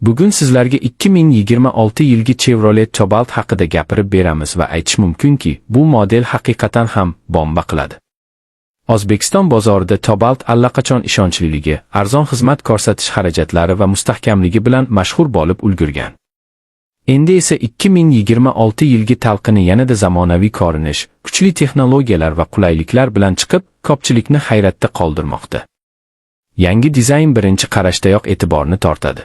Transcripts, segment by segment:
Bugun sizlarga 2026 yilgi Chevrolet Cobalt haqida gapirib beramiz va aytish mumkinki, bu model haqiqatan ham bomba qiladi. O'zbekiston bozorida Cobalt allaqachon ishonchliligi, arzon xizmat ko'rsatish xarajatlari va mustahkamligi bilan mashhur bo'lib ulgurgan. Endi esa 2026 yilgi talqini yanada zamonaviy ko'rinish, kuchli texnologiyalar va qulayliklar bilan chiqib, ko'pchilikni hayratda qoldirmoqda. Yangi dizayn birinchi qarashdayoq e'tiborni tortadi.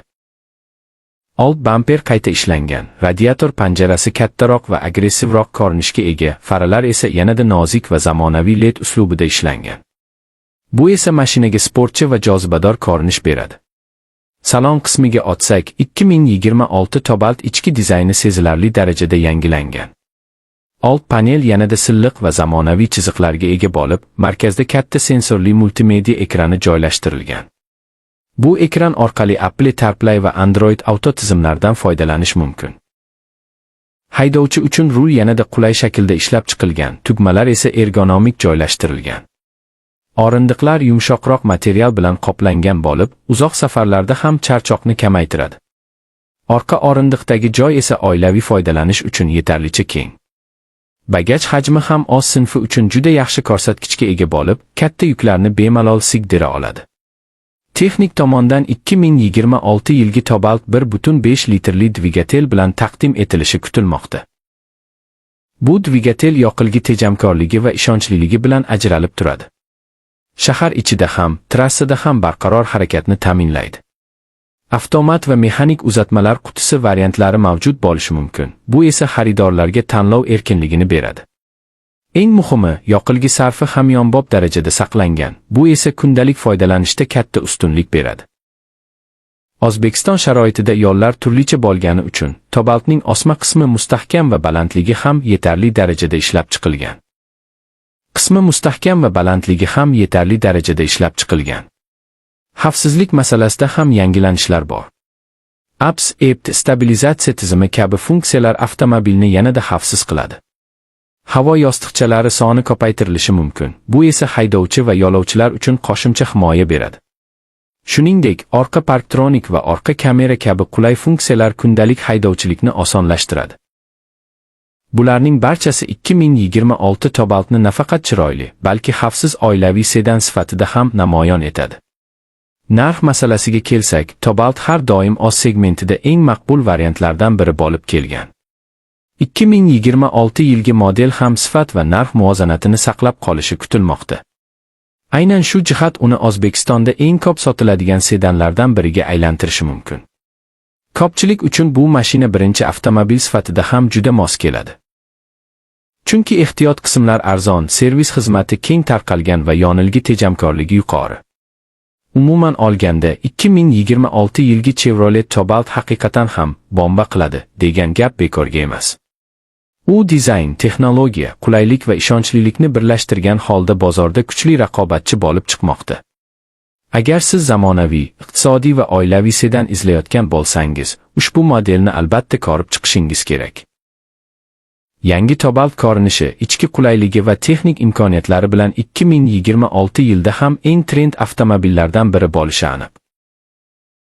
Old bamper qayta ishlangan, radiator panjarasi kattaroq va agressivroq ko'rinishga ega, faralar esa yanada nozik va zamonaviy LED uslubida ishlangan. Bu esa mashinaga sportchi va jozibador ko'rinish beradi. Salon qismiga o'tsak, 2026 Cobalt ichki dizayni sezilarli darajada yangilangan. Old panel yanada silliq va zamonaviy chiziqlarga ega bo'lib, markazda katta sensorli multimedia ekrani joylashtirilgan. Bu ekran orqali Apple CarPlay va Android Auto tizimlaridan foydalanish mumkin. Haydovchi uchun rul yanada qulay shaklda ishlab chiqilgan, tugmalar esa ergonomik joylashtirilgan. O'rindiqlar yumshoqroq material bilan qoplangan bo'lib, uzoq safarlarda ham charchoqni kamaytiradi. Orqa o'rindiqdagi joy esa oilaviy foydalanish uchun yetarlicha keng. Bagaj hajmi ham o'z sinfi uchun juda yaxshi ko'rsatkichga ega bo'lib, katta yuklarni bemalol sig'dira oladi. Texnik tomondan 2026 yilgi Cobalt 1.5 litrli dvigatel bilan taqdim etilishi kutilmoqda. Bu dvigatel yoqilg'i tejamkorligi va ishonchliligi bilan ajralib turadi. Shahar ichida ham, trassada ham barqaror harakatni ta'minlaydi. Avtomat va mexanik uzatmalar qutisi variantlari mavjud bo'lishi mumkin. Bu esa xaridorlarga tanlov erkinligini beradi. Eng muhimi, yoqilg'i sarfi hamyonbop darajada saqlangan. Bu esa kundalik foydalanishda katta ustunlik beradi. O'zbekiston sharoitida yo'llar turlicha bo'lgani uchun, Cobaltning osma qismi mustahkam va balandligi ham yetarli darajada ishlab chiqilgan. Xavfsizlik masalasida ham yangilanishlar bor. ABS stabilizatsiya tizimi kabi funksiyalar avtomobilni yanada xavfsiz qiladi. Havo yostiqchalari soni ko'paytirilishi mumkin. Bu esa haydovchi va yo'lovchilar uchun qo'shimcha himoya beradi. Shuningdek, orqa parktronik va orqa kamera kabi qulay funksiyalar kundalik haydovchilikni osonlashtiradi. Bularning barchasi 2026 Cobaltni nafaqat chiroyli, balki xavfsiz oilaviy sedan sifatida ham namoyon etadi. Narx masalasiga kelsak, Cobalt har doim o'z segmentida eng maqbul variantlardan biri bo'lib kelgan. 2026 yilgi model ham sifat va narx muvozanatini saqlab qolishi kutilmoqda. Aynan shu jihat uni O'zbekistonda eng ko'p sotiladigan sedanlardan biriga aylantirishi mumkin. Ko'pchilik uchun bu mashina birinchi avtomobil sifatida ham juda mos keladi. Chunki ehtiyot qismlar arzon, servis xizmati keng tarqalgan va yonilg'i tejamkorligi yuqori. Umuman olganda, 2026 yilgi Chevrolet Cobalt haqiqatan ham bomba qiladi degan gap bekorga emas. U dizayn, texnologiya, qulaylik va ishonchlilikni birlashtirgan holda bozorda kuchli raqobatchi bo'lib chiqmoqda. Agar siz zamonaviy, iqtisodiy va oilaviy sedan izlayotgan bo'lsangiz, ushbu modelni albatta ko'rib chiqishingiz kerak. Yangi Cobalt ko'rinishi, ichki qulayligi va texnik imkoniyatlari bilan 2026 yilda ham eng trend avtomobillardan biri bo'lishi aniq.